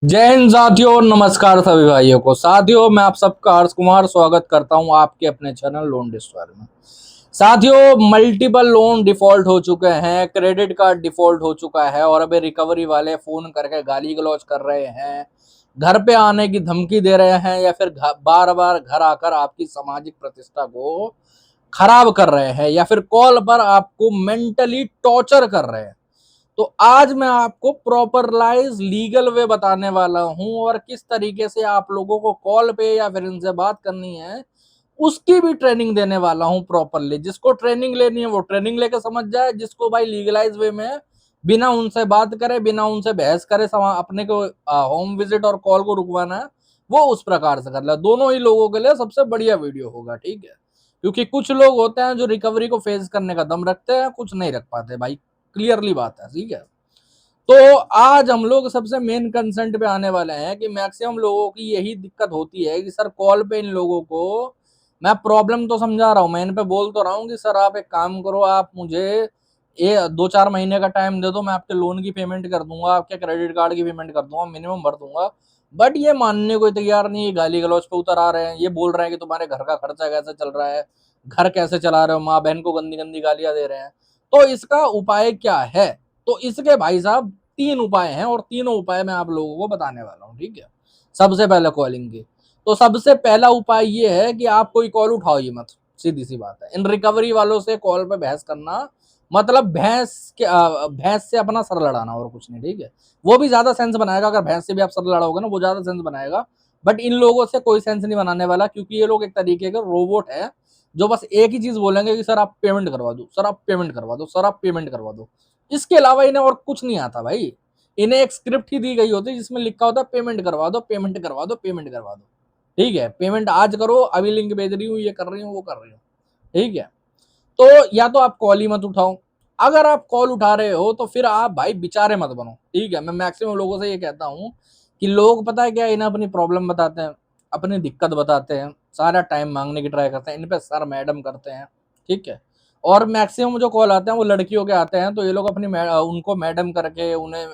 जय हिंद साथियों, नमस्कार सभी भाइयों को। साथियों, मैं आप सबका हर्ष कुमार स्वागत करता हूं आपके अपने चैनल लोन डिस्ट्रॉयर में। साथियों, मल्टीपल लोन डिफॉल्ट हो चुके हैं, क्रेडिट कार्ड डिफॉल्ट हो चुका है और अभी रिकवरी वाले फोन करके गाली गलौज कर रहे हैं, घर पे आने की धमकी दे रहे हैं या फिर बार बार घर आकर आपकी सामाजिक प्रतिष्ठा को खराब कर रहे हैं या फिर कॉल पर आपको मेंटली टॉर्चर कर रहे हैं। तो आज मैं आपको प्रॉपरलाइज लीगल वे बताने वाला हूं और किस तरीके से आप लोगों को कॉल पे या फिर इनसे बात करनी है उसकी भी ट्रेनिंग देने वाला हूं प्रॉपरली। जिसको ट्रेनिंग लेनी है वो ट्रेनिंग लेकर समझ जाए, जिसको भाई लीगलाइज वे में बिना उनसे बात करे, बिना उनसे बहस करे अपने को होम विजिट और कॉल को रुकवाना है, वो उस प्रकार से कर ले। दोनों ही लोगों के लिए सबसे बढ़िया वीडियो होगा, ठीक है। क्योंकि कुछ लोग होते हैं जो रिकवरी को फेस करने का दम रखते हैं, कुछ नहीं रख पाते भाई, क्लियरली बात है, ठीक है। तो आज हम लोग सबसे मेन कंसेंट पे आने वाले हैं कि मैक्सिमम लोगों की यही दिक्कत होती है कि सर कॉल पे इन लोगों को मैं प्रॉब्लम तो समझा रहा हूँ, मैं इन पे बोल तो रहा हूँ कि सर आप एक काम करो, आप मुझे ये 2-4 महीने का टाइम दे दो, मैं आपके लोन की पेमेंट कर दूंगा, आपके क्रेडिट कार्ड की पेमेंट कर दूंगा, मिनिमम भर दूंगा। बट ये मानने को तैयार नहीं है, गाली गलौज पे उतर आ रहे हैं। ये बोल रहे हैं कि तुम्हारे घर का खर्चा कैसे चल रहा है, घर कैसे चला रहे हो, माँ बहन को गंदी गंदी गालियां दे रहे हैं। तो इसका उपाय क्या है? तो इसके भाई साहब 3 उपाय हैं और तीनों उपाय मैं आप लोगों को बताने वाला हूँ, ठीक है। सबसे पहले कॉलिंग की। तो सबसे पहला उपाय ये है कि आप कोई कॉल उठाओ ही मत, सीधी सी बात है। इन रिकवरी वालों से कॉल पे बहस करना मतलब भैंस से अपना सर लड़ाना और कुछ नहीं, ठीक है। वो भी ज्यादा सेंस बनाएगा अगर भैंस से भी आप सर लड़ाओगे ना, वो ज्यादा सेंस बनाएगा। बट इन लोगों से कोई सेंस नहीं बनाने वाला, क्योंकि ये लोग एक तरीके का रोबोट है जो बस एक ही चीज बोलेंगे कि सर आप पेमेंट करवा दो, सर आप पेमेंट करवा दो, सर आप पेमेंट करवा दो। इसके अलावा इन्हें और कुछ नहीं आता भाई। इन्हें एक स्क्रिप्ट ही दी गई होती है जिसमें लिखा होता है पेमेंट करवा दो, पेमेंट करवा दो, पेमेंट करवा दो, ठीक है। पेमेंट आज करो, अभी लिंक भेज रही हूँ, ये कर रही हूँ, वो कर रही हूँ, ठीक है। तो या तो आप कॉल ही मत उठाओ। अगर आप कॉल उठा रहे हो तो फिर आप भाई बेचारे मत बनो, ठीक है। मैं मैक्सिमम लोगों से ये कहता हूँ कि लोग पता है क्या, इन्हें अपनी प्रॉब्लम बताते हैं, अपनी दिक्कत बताते हैं, सारा टाइम मांगने की ट्राई करते हैं, इन पे सर मैडम करते हैं, ठीक है। और मैक्सिमम जो कॉल आते हैं वो लड़कियों के आते हैं, तो ये लोग उनको मैडम करके उन्हें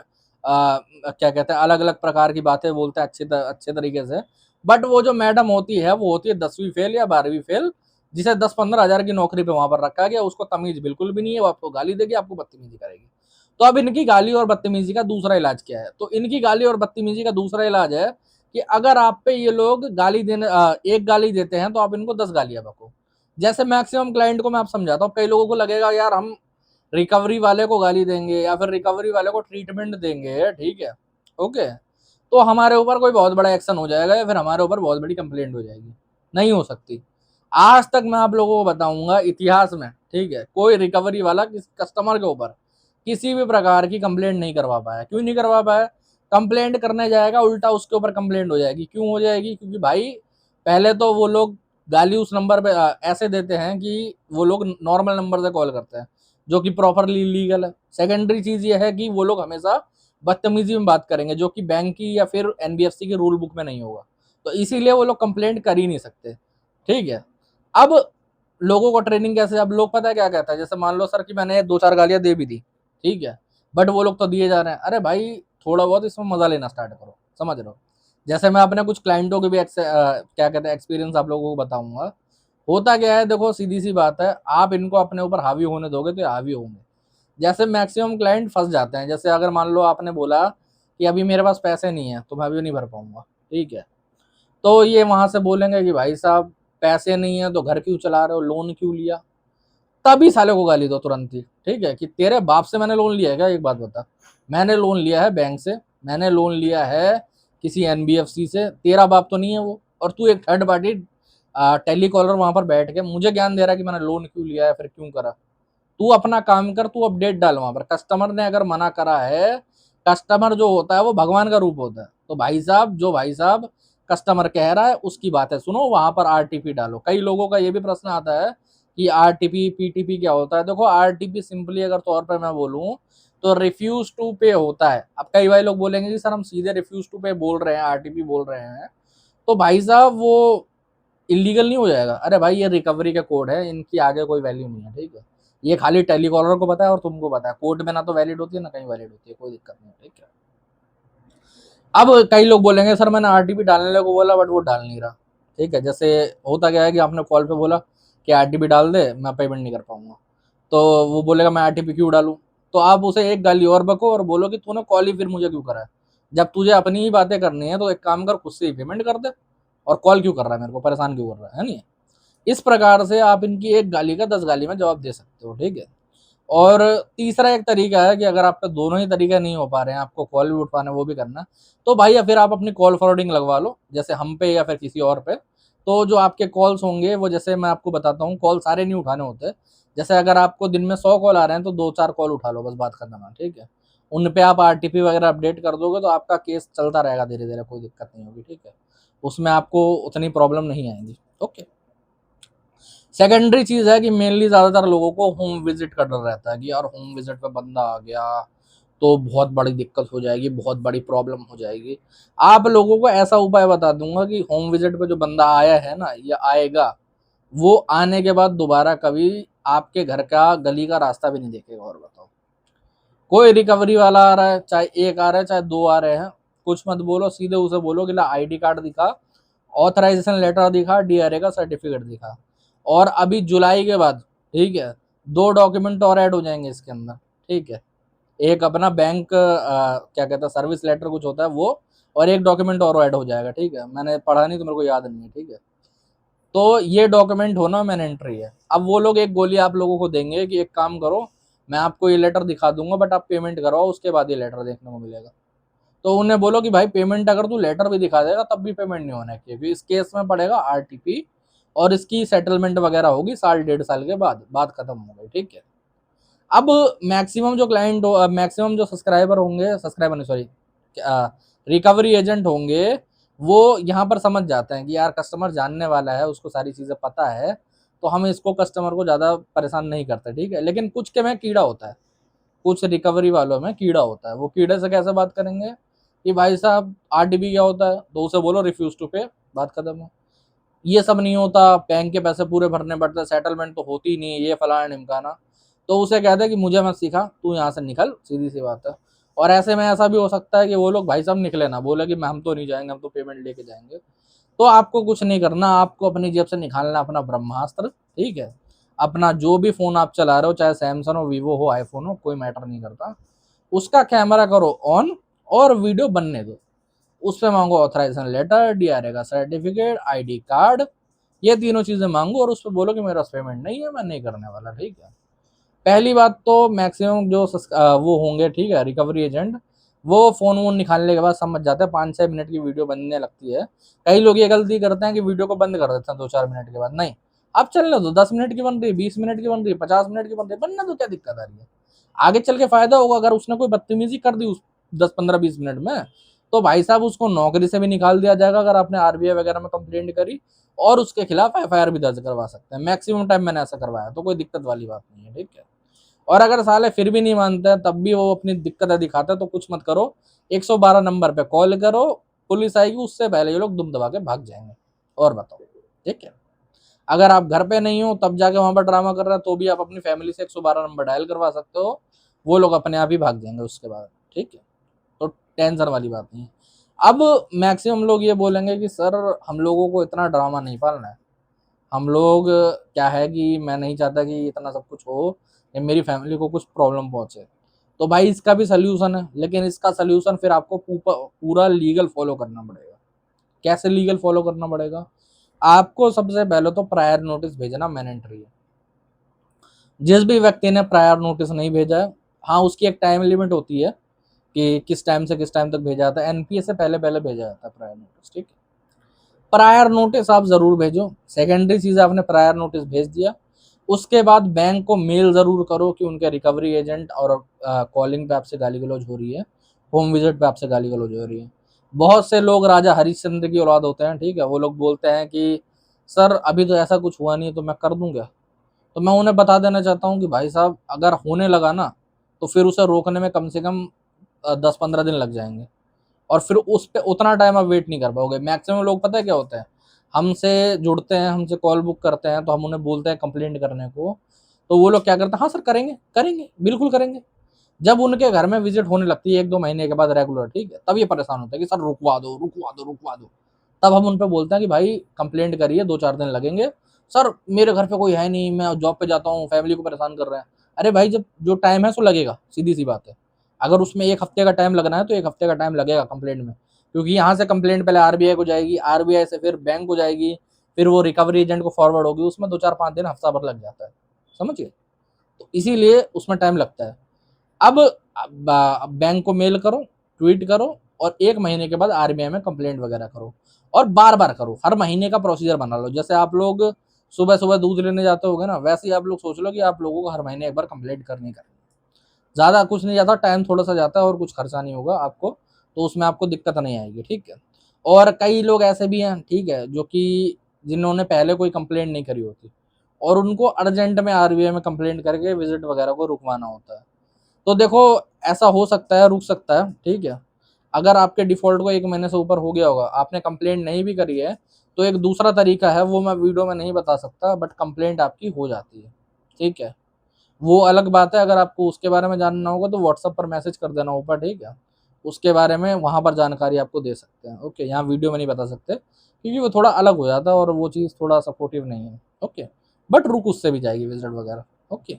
क्या कहते हैं, अलग अलग प्रकार की बातें बोलते हैं अच्छे तरीके से। बट वो जो मैडम होती है वो होती है 10वीं फेल या 12वीं फेल, जिसे 10-15 हजार की नौकरी पे वहां पर रखा गया। उसको तमीज बिल्कुल भी नहीं है, वो आपको गाली देगी, आपको बदतमीजी करेगी। तो अब इनकी गाली और बदतमीजी का दूसरा इलाज क्या है? तो इनकी गाली और बदतमीजी का दूसरा इलाज है कि अगर आप पे ये लोग एक गाली देते हैं तो आप इनको 10 गालियां बको। जैसे मैक्सिमम क्लाइंट को मैं आप समझाता हूँ, कई लोगों को लगेगा यार हम रिकवरी वाले को गाली देंगे या फिर रिकवरी वाले को ट्रीटमेंट देंगे, ठीक है, ओके, तो हमारे ऊपर कोई बहुत बड़ा एक्शन हो जाएगा या फिर हमारे ऊपर बहुत बड़ी कंप्लेंट हो जाएगी। नहीं हो सकती। आज तक मैं आप लोगों को बताऊंगा इतिहास में, ठीक है, कोई रिकवरी वाला किस कस्टमर के ऊपर किसी भी प्रकार की कंप्लेंट नहीं करवा पाया। क्यों नहीं करवा पाया? कंप्लेंट करने जाएगा, उल्टा उसके ऊपर कंप्लेंट हो जाएगी। क्यों हो जाएगी? क्योंकि भाई पहले तो वो लोग गाली उस नंबर पे ऐसे देते हैं कि वो लोग नॉर्मल नंबर से कॉल करते हैं, जो कि प्रॉपरली लीगल है। सेकेंडरी चीज ये है कि वो लोग हमेशा बदतमीजी में बात करेंगे, जो कि बैंक की या फिर एनबीएफसी की रूल बुक में नहीं होगा। तो इसीलिए वो लोग कंप्लेंट कर ही नहीं सकते, ठीक है। अब लोगों को ट्रेनिंग कैसे, अब लोग पता है क्या कहता है, जैसे मान लो सर कि मैंने 2-4 गालियां दे भी दी, ठीक है, बट वो लोग तो दिए जा रहे हैं। अरे भाई थोड़ा बहुत इसमें मजा लेना स्टार्ट करो, समझ रहे हो। जैसे मैं अपने कुछ क्लाइंटों के भी क्या कहते हैं एक्सपीरियंस आप लोगों को बताऊंगा। होता क्या है, देखो सीधी सी बात है, आप इनको अपने ऊपर हावी होने दोगे तो ये हावी होंगे। जैसे मैक्सिमम क्लाइंट फंस जाते हैं, जैसे अगर मान लो आपने बोला कि अभी मेरे पास पैसे नहीं है तो मैं अभी नहीं भर पाऊंगा, ठीक है, तो ये वहां से बोलेंगे कि भाई साहब पैसे नहीं है तो घर क्यों चला रहे हो, लोन क्यों लिया। तभी साले को गाली दो तुरंत ही, ठीक है, कि तेरे बाप से मैंने लोन लिया है क्या? एक बात बता, मैंने लोन लिया है बैंक से, मैंने लोन लिया है किसी एनबीएफसी से, तेरा बाप तो नहीं है वो, और तू एक थर्ड पार्टी टेलीकॉलर वहां पर बैठ के मुझे ज्ञान दे रहा है कि मैंने लोन क्यों लिया है, फिर क्यों करा। तू अपना काम कर, तू अपडेट डाल वहां पर। कस्टमर ने अगर मना करा है, कस्टमर जो होता है वो भगवान का रूप होता है, तो भाई साहब जो भाई साहब कस्टमर कह रहा है उसकी बातें सुनो, वहां पर आरटीपी डालो। कई लोगों का ये भी प्रश्न आता है कि आरटीपी पीटीपी क्या होता है। देखो आरटीपी सिंपली अगर तौर पर मैं बोलूं तो रिफ्यूज टू पे होता है। अब कई बार लोग बोलेंगे कि सर हम सीधे रिफ्यूज टू पे बोल रहे हैं, आरटीपी बोल रहे हैं, तो भाई साहब वो इलीगल नहीं हो जाएगा। अरे भाई ये रिकवरी का कोड है, इनकी आगे कोई वैल्यू नहीं है, ठीक है। ये खाली टेलीकॉलर को पता है और तुमको पता है, कोर्ट में ना तो वैलिड होती है ना कहीं वैलिड होती है, कोई दिक्कत नहीं है, ठीक है। अब कई लोग बोलेंगे सर मैंने आरटीपी डालने को बोला बट वो डाल नहीं रहा, ठीक है। जैसे होता क्या है कि आपने कॉल पे बोला कि आरटीपी डाल दे, मैं पेमेंट नहीं कर पाऊंगा, तो वो बोलेगा मैं आरटीपी क्यों डालूं। तो आप उसे एक गाली और बको और बोलो कि तूने कॉल ही फिर मुझे क्यों करा है, जब तुझे अपनी ही बातें करनी है तो एक काम कर, खुद से ही पेमेंट कर दे, और कॉल क्यों कर रहा है, मेरे को परेशान क्यों कर रहा है नहीं। इस प्रकार से आप इनकी एक गाली का 10 गाली में जवाब दे सकते हो, ठीक है। और तीसरा एक तरीका है कि अगर आप पे दोनों ही तरीके नहीं हो पा रहे हैं, आपको कॉल भी उठवाना है वो भी करना, तो भाई या फिर आप अपनी कॉल फॉरवर्डिंग लगवा लो, जैसे हम पे या फिर किसी और पे। तो जो आपके कॉल्स होंगे वो, जैसे मैं आपको बताता हूँ, कॉल सारे नहीं उठाने होते। जैसे अगर आपको दिन में 100 कॉल आ रहे हैं तो 2-4 कॉल उठा लो, बस बात खत्म है, ठीक है। उन पे आप आरटीपी वगैरह अपडेट कर दोगे तो आपका केस चलता रहेगा धीरे धीरे, कोई दिक्कत नहीं होगी, ठीक है। उसमें आपको उतनी प्रॉब्लम नहीं आएगी, ओके। सेकेंडरी चीज है कि मेनली ज्यादातर लोगों को होम विजिट का डर रहता है कि यार होम विजिट पे बंदा आ गया तो बहुत बड़ी दिक्कत हो जाएगी, बहुत बड़ी प्रॉब्लम हो जाएगी। आप लोगों को ऐसा उपाय बता दूंगा कि होम विजिट पे जो बंदा आया है ना या आएगा, वो आने के बाद दोबारा कभी आपके घर का गली का रास्ता भी नहीं देखेगा। और बताओ, कोई रिकवरी वाला आ रहा है, चाहे एक आ रहा है चाहे दो आ रहे हैं, कुछ मत बोलो, सीधे उसे बोलो कि ला आईडी कार्ड दिखा, ऑथराइजेशन लेटर दिखा, डीआरए का सर्टिफिकेट दिखा। और अभी जुलाई के बाद, ठीक है, 2 डॉक्यूमेंट और ऐड हो जाएंगे इसके अंदर, ठीक है। एक अपना बैंक क्या कहता है, सर्विस लेटर कुछ होता है वो, और एक डॉक्यूमेंट और ऐड हो जाएगा, ठीक है। मैंने पढ़ा नहीं तो मेरे को याद नहीं है, ठीक है। तो ये डॉक्यूमेंट होना मैंडेटरी है। अब वो लोग एक गोली आप लोगों को देंगे कि एक काम करो, मैं आपको ये लेटर दिखा दूंगा बट आप पेमेंट करवाओ, उसके बाद ये लेटर देखने को मिलेगा। तो उन्हें बोलो कि भाई पेमेंट अगर तू लेटर भी दिखा देगा तब भी पेमेंट नहीं होना चाहिए, इस केस में पड़ेगा आरटीपी, और इसकी सेटलमेंट वगैरह होगी 1.5 साल के बाद, बात खत्म हो गई, ठीक है। अब मैक्सिमम जो क्लाइंट, मैक्सिमम जो सब्सक्राइबर होंगे, सब्सक्राइबर नहीं सॉरी, रिकवरी एजेंट होंगे, वो यहाँ पर समझ जाते हैं कि यार कस्टमर जानने वाला है, उसको सारी चीज़ें पता है, तो हम इसको कस्टमर को ज़्यादा परेशान नहीं करते, ठीक है। लेकिन कुछ के में कीड़ा होता है, कुछ रिकवरी वालों में कीड़ा होता है। वो कीड़े से कैसे बात करेंगे कि भाई साहब आरटीपी क्या होता है, तो उसे बोलो रिफ्यूज टू पे, बात खत्म है। ये सब नहीं होता, बैंक के पैसे पूरे भरने पड़ते, सेटलमेंट तो होती नहीं है, ये फलाना ढिमकाना। तो उसे कहते हैं कि मुझे मत सिखा, तू यहाँ से निकल, सीधी सी बात है। और ऐसे में ऐसा भी हो सकता है कि वो लोग भाई साहब निकले ना, बोले कि मैं हम तो नहीं जाएंगे, हम तो पेमेंट लेके जाएंगे। तो आपको कुछ नहीं करना, आपको अपनी जेब से निकालना अपना ब्रह्मास्त्र, ठीक है। अपना जो भी फोन आप चला रहे हो, चाहे सैमसंग हो, वीवो हो, आईफोन हो, कोई मैटर नहीं करता, उसका कैमरा करो ऑन और वीडियो बनने दो। उस पे मांगो ऑथराइजेशन लेटर, डीआरए का सर्टिफिकेट, आईडी कार्ड, ये तीनों चीजें मांगो, और उस पर बोलो कि मेरा पेमेंट नहीं है, मैं नहीं करने वाला, ठीक है। पहली बात तो मैक्सिमम जो वो होंगे, ठीक है, रिकवरी एजेंट, वो फोन वोन निकालने के बाद समझ जाते हैं, 5-6 मिनट की वीडियो बनने लगती है। कई लोग ये गलती करते हैं कि वीडियो को बंद कर देते हैं 2-4 मिनट के बाद, नहीं, अब चलने दो, 10 मिनट की बन रही, 20 मिनट की बन रही, 50 मिनट की बन रही, बनना तो क्या दिक्कत आ रही है। आगे चल के फायदा होगा, अगर उसने कोई बदतमीजी कर दी उस 10-15-20 मिनट में, तो भाई साहब उसको नौकरी से भी निकाल दिया जाएगा अगर आपने आरबीआई वगैरह में कंप्लेंट करी, और उसके खिलाफ एफआईआर भी दर्ज करवा सकते हैं। मैक्सिमम टाइम मैंने ऐसा करवाया, तो कोई दिक्कत वाली बात नहीं है, ठीक है। और अगर साले फिर भी नहीं मानते हैं, तब भी वो अपनी दिक्कतें दिखाते हैं, तो कुछ मत करो, 112 नंबर पे कॉल करो, पुलिस आएगी, उससे पहले ये लोग दुम दबा के भाग जाएंगे। और बताओ, ठीक है। अगर आप घर पे नहीं हो तब जाके वहां पर ड्रामा कर रहे हो, तो भी आप अपनी फैमिली से 112 नंबर डायल करवा सकते हो, वो लोग अपने आप ही भाग जाएंगे उसके बाद, ठीक है। तो टेंशन वाली बात नहीं है। अब मैक्सिमम लोग ये बोलेंगे कि सर हम लोगों को इतना ड्रामा नहीं पालना है, हम लोग, क्या है कि मैं नहीं चाहता कि इतना सब कुछ हो या मेरी फैमिली को कुछ प्रॉब्लम पहुंचे। तो भाई इसका भी सल्यूशन है, लेकिन इसका सल्यूशन फिर आपको पूरा लीगल फॉलो करना पड़ेगा। कैसे लीगल फॉलो करना पड़ेगा? आपको सबसे पहले तो प्रायर नोटिस भेजना मैंडेटरी है। जिस भी व्यक्ति ने प्रायर नोटिस नहीं भेजा है, हाँ उसकी एक टाइम लिमिट होती है कि किस टाइम से किस टाइम तक भेजा जाता है, एनपीए से पहले पहले भेजा जाता है प्रायर नोटिस, ठीक है। प्रायर नोटिस आप जरूर भेजो। सेकेंडरी चीज, आपने प्रायर नोटिस भेज दिया, उसके बाद बैंक को मेल जरूर करो कि उनके रिकवरी एजेंट और कॉलिंग पे आपसे गाली गलौज हो रही है, होम विजिट पे आपसे गाली गलौज हो रही है। बहुत से लोग राजा हरिश्चंद्र की औलाद होते हैं, ठीक है, वो लोग बोलते हैं कि सर अभी तो ऐसा कुछ हुआ नहीं तो मैं कर दूंगा। तो मैं उन्हें बता देना चाहता हूँ कि भाई साहब अगर होने लगा ना, तो फिर उसे रोकने में कम से कम 10-15 दिन लग जाएंगे, और फिर उस पे उतना टाइम आप वेट नहीं कर पाओगे। मैक्सिमम लोग पता है क्या होता है, हमसे जुड़ते हैं, हमसे कॉल बुक करते हैं, तो हम उन्हें बोलते हैं कंप्लेंट करने को, तो वो लोग क्या करते हैं, हाँ सर करेंगे करेंगे बिल्कुल करेंगे। जब उनके घर में विजिट होने लगती है 1-2 महीने के बाद रेगुलर, ठीक है, तब ये परेशान होता है कि सर रुकवा दो, रुकवा दो, रुकवा दो। तब हम उन पे बोलते हैं कि भाई कंप्लेंट करिए, 2-4 दिन लगेंगे। सर मेरे घर पे कोई है नहीं, मैं जॉब पे जाता हूँ, फैमिली को परेशान कर रहे हैं। अरे भाई जब जो टाइम है सो लगेगा, सीधी-सी बात है। अगर उसमें 1 हफ्ते का टाइम लगना है तो 1 हफ्ते का टाइम लगेगा कंप्लेंट में। क्योंकि यहाँ से कंप्लेंट पहले आरबीआई को जाएगी, आरबीआई से फिर बैंक को जाएगी, फिर वो रिकवरी एजेंट को फॉरवर्ड होगी, उसमें 2-4-5 दिन, हफ्ता भर लग जाता है। समझिए? तो इसीलिए उसमें टाइम लगता है। अब बैंक को मेल करो, ट्वीट करो और 1 महीने के बाद आरबीआई में कंप्लेंट वगैरह करो और बार-बार करो। हर महीने का प्रोसीजर बना लो। जैसे आप लोग सुबह-सुबह दूध लेने जाते होगे ना, वैसे ही आप लोग सोच लो कि आप लोगों को हर महीने एक बार कंप्लेंट करनी है। ज़्यादा कुछ नहीं जाता, टाइम थोड़ा-सा जाता है और कुछ खर्चा नहीं होगा आपको, तो उसमें आपको दिक्कत नहीं आएगी, ठीक है? और कई लोग ऐसे भी हैं, ठीक है, जो कि जिन्होंने पहले कोई कंप्लेंट नहीं करी होती और उनको अर्जेंट में आरबीआई में कंप्लेंट करके विज़िट वगैरह को रुकवाना होता है। तो देखो ऐसा हो सकता है, रुक सकता है, ठीक है? अगर आपके डिफ़ॉल्ट को 1 महीने से ऊपर हो गया होगा, आपने कंप्लेंट नहीं भी करी है, तो एक दूसरा तरीका है, वो मैं वीडियो में नहीं बता सकता, बट कंप्लेंट आपकी हो जाती है, ठीक है? वो अलग बात है, अगर आपको उसके बारे में जानना होगा तो व्हाट्सएप पर मैसेज कर देना ऊपर, ठीक है? उसके बारे में वहाँ पर जानकारी आपको दे सकते हैं, ओके? यहाँ वीडियो में नहीं बता सकते, क्योंकि वो थोड़ा अलग हो जाता है और वो चीज़ थोड़ा सपोर्टिव नहीं है, ओके? बट रुक उससे भी जाएगी विज़िट वगैरह, ओके?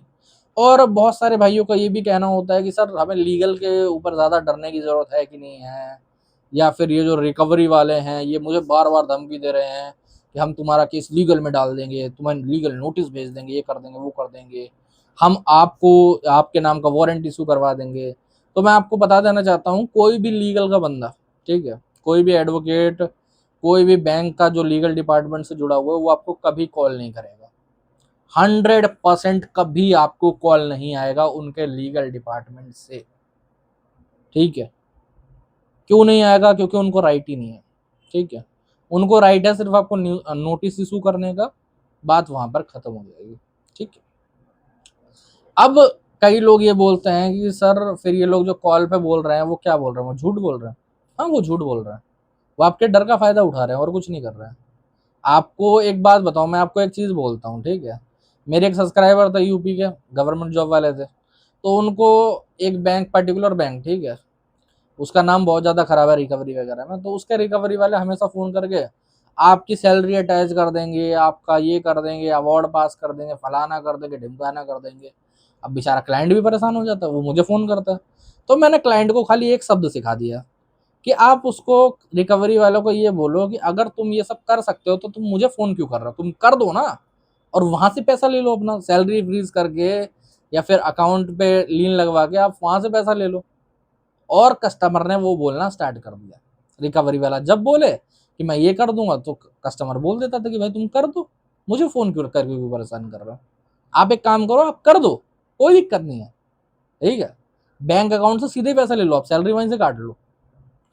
और बहुत सारे भाइयों का ये भी कहना होता है कि सर हमें लीगल के ऊपर ज़्यादा डरने की ज़रूरत है कि नहीं है? या फिर ये जो रिकवरी वाले हैं, ये मुझे बार-बार धमकी दे रहे हैं कि हम तुम्हारा केस लीगल में डाल देंगे, तुम्हें लीगल नोटिस भेज देंगे, ये कर देंगे, वो कर देंगे। हम आपको आपके नाम का वारंट इश्यू करवा देंगे। तो मैं आपको बता देना चाहता हूँ, कोई भी लीगल का बंदा, ठीक है? कोई भी एडवोकेट, कोई भी बैंक का जो लीगल डिपार्टमेंट से जुड़ा हुआ है, वो आपको कभी कॉल नहीं करेगा। 100% कभी आपको कॉल नहीं आएगा उनके लीगल डिपार्टमेंट से, ठीक है? क्यों नहीं आएगा? क्योंकि उनको राइट ही नहीं है, ठीक है? उनको राइट है सिर्फ़ आपको नोटिस इश्यू करने का, बात वहाँ पर खत्म हो जाएगी, ठीक है? अब कई लोग ये बोलते हैं कि सर फिर ये लोग जो कॉल पे बोल रहे हैं वो क्या बोल रहे हैं? वो झूठ बोल रहे हैं। हाँ, वो झूठ बोल रहे हैं। वो आपके डर का फ़ायदा उठा रहे हैं और कुछ नहीं कर रहे हैं। आपको एक बात बताऊँ, मैं आपको एक चीज़ बोलता हूँ, ठीक है? मेरे एक सब्सक्राइबर थे यूपी के, गवर्नमेंट जॉब वाले थे। तो उनको एक बैंक, पर्टिकुलर बैंक, ठीक है? उसका नाम बहुत ज़्यादा खराब है रिकवरी वगैरह में, तो उसके रिकवरी वाले हमेशा फ़ोन करके आपकी सैलरी अटैच कर देंगे, आपका ये कर देंगे, अवार्ड पास कर देंगे, फलाना कर देंगे, ढिमकाना कर देंगे। अब बेचारा क्लाइंट भी परेशान हो जाता है, वो मुझे फ़ोन करता है। तो मैंने क्लाइंट को खाली एक शब्द सिखा दिया कि आप उसको, रिकवरी वालों को ये बोलो कि अगर तुम ये सब कर सकते हो तो तुम मुझे फ़ोन क्यों कर रहे हो? तुम कर दो ना और वहाँ से पैसा ले लो अपना, सैलरी फ्रीज़ करके या फिर अकाउंट पे लिंक लगवा के आप वहाँ से पैसा ले लो। और कस्टमर ने वो बोलना स्टार्ट कर दिया। रिकवरी वाला जब बोले कि मैं ये कर दूँगा, तो कस्टमर बोल देता था कि भाई तुम कर दो, मुझे फ़ोन क्यों करके क्यों परेशान कर रहे हो? आप एक काम करो, आप कर दो, कोई दिक्कत नहीं है, ठीक है? बैंक अकाउंट से सीधे पैसा ले लो, आप सैलरी वहीं से काट लो।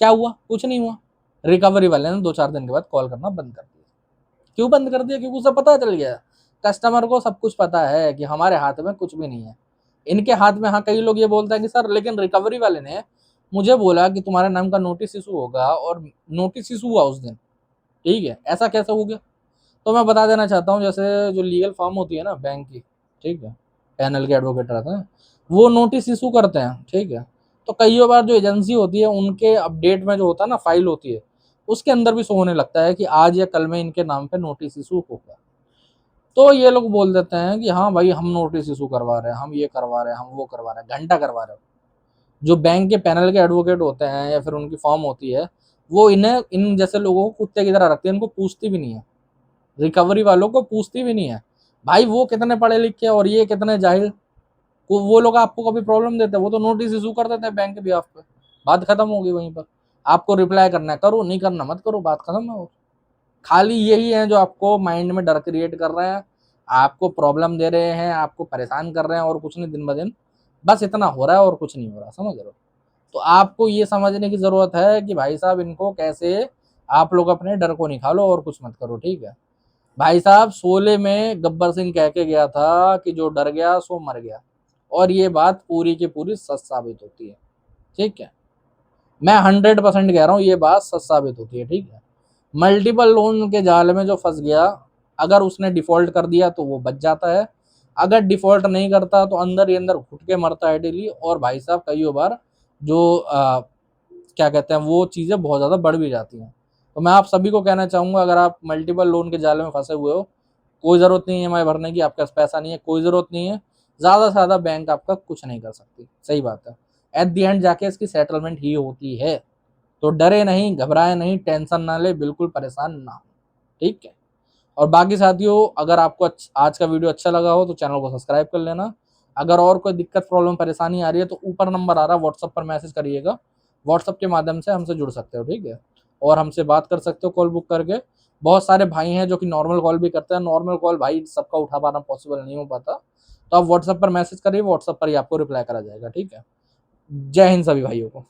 क्या हुआ? कुछ नहीं हुआ। रिकवरी वाले ने 2-4 दिन के बाद कॉल करना बंद कर दिया। क्यों बंद कर दिया? क्योंकि उसे पता चल गया, कस्टमर को सब कुछ पता है कि हमारे हाथ में कुछ भी नहीं है। इनके हाथ में, हाँ, कई लोग ये बोलते हैं कि सर लेकिन रिकवरी वाले ने मुझे बोला कि तुम्हारे नाम का नोटिस इशू होगा और नोटिस इशू हुआ उस दिन, ठीक है? ऐसा कैसे हो गया? तो मैं बता देना चाहता हूँ, जैसे जो लीगल फर्म होती है ना बैंक की, ठीक है? पैनल के एडवोकेट रहते हैं, वो नोटिस इशू करते हैं, ठीक है? तो कई बार जो एजेंसी होती है उनके अपडेट में जो होता है ना, फाइल होती है, उसके अंदर भी शो होने लगता है कि आज या कल में इनके नाम पे नोटिस इशू होगा। तो ये लोग बोल देते हैं कि हाँ भाई हम नोटिस इशू करवा रहे हैं, हम ये करवा रहे हैं, हम वो करवा रहे हैं, घंटा करवा रहे हो। जो बैंक के पैनल के एडवोकेट होते हैं या फिर उनकी फर्म होती है, वो इन्हें, इन जैसे लोगों को कुत्ते की तरह रखती है, इनको पूछती भी नहीं है। रिकवरी वालों को पूछती भी नहीं है। भाई वो कितने पढ़े लिखे और ये कितने जाहिल, वो लोग आपको कभी प्रॉब्लम देते हैं? वो तो नोटिस इशू कर देते हैं बैंक के बिहाफ पे। बात खत्म होगी वहीं पर। आपको रिप्लाई करना है करो, नहीं करना मत करो, बात खत्म है। खाली यही है जो आपको माइंड में डर क्रिएट कर रहे हैं, आपको प्रॉब्लम दे रहे हैं, आपको परेशान कर रहे हैं और कुछ नहीं, दिन ब दिन बस इतना हो रहा है और कुछ नहीं हो रहा, समझ रहे हो? तो आपको ये समझने की ज़रूरत है कि भाई साहब इनको कैसे आप लोग अपने डर को निकालो और कुछ मत करो, ठीक है? भाई साहब शोले में गब्बर सिंह कह के गया था कि जो डर गया सो मर गया, और ये बात पूरी की पूरी सच साबित होती है, ठीक है? मैं 100% कह रहा हूँ, ये बात सच साबित होती है, ठीक है? मल्टीपल लोन के जाल में जो फंस गया, अगर उसने डिफॉल्ट कर दिया तो वो बच जाता है, अगर डिफॉल्ट नहीं करता तो अंदर ही अंदर घुट के मरता है डेली, और भाई साहब कई बार जो क्या कहते हैं वो चीज़ें बहुत ज़्यादा बढ़ भी जाती हैं। तो मैं आप सभी को कहना चाहूँगा, अगर आप मल्टीपल लोन के जाले में फंसे हुए हो, कोई ज़रूरत नहीं है ईएमआई भरने की, आपके पास पैसा नहीं है, कोई ज़रूरत नहीं है, ज़्यादा से ज़्यादा बैंक आपका कुछ नहीं कर सकती, सही बात है। एट द एंड जाके इसकी सेटलमेंट ही होती है। तो डरे नहीं, घबराए नहीं, टेंशन ना ले, बिल्कुल परेशान ना हो, ठीक है। और बाकी साथियों, अगर आपको आज का वीडियो अच्छा लगा हो तो चैनल को सब्सक्राइब कर लेना। अगर और कोई दिक्कत, प्रॉब्लम, परेशानी आ रही है तो ऊपर नंबर आ रहा है, व्हाट्सएप पर मैसेज करिएगा, व्हाट्सएप के माध्यम से हमसे जुड़ सकते हो, ठीक है। और हमसे बात कर सकते हो कॉल बुक करके। बहुत सारे भाई हैं जो कि नॉर्मल कॉल भी करते हैं, नॉर्मल कॉल भाई सबका उठा पाना पॉसिबल नहीं हो पाता, तो आप व्हाट्सएप पर मैसेज करिए, व्हाट्सएप पर ही आपको रिप्लाई करा जाएगा, ठीक है। जय हिंद सभी भाइयों को।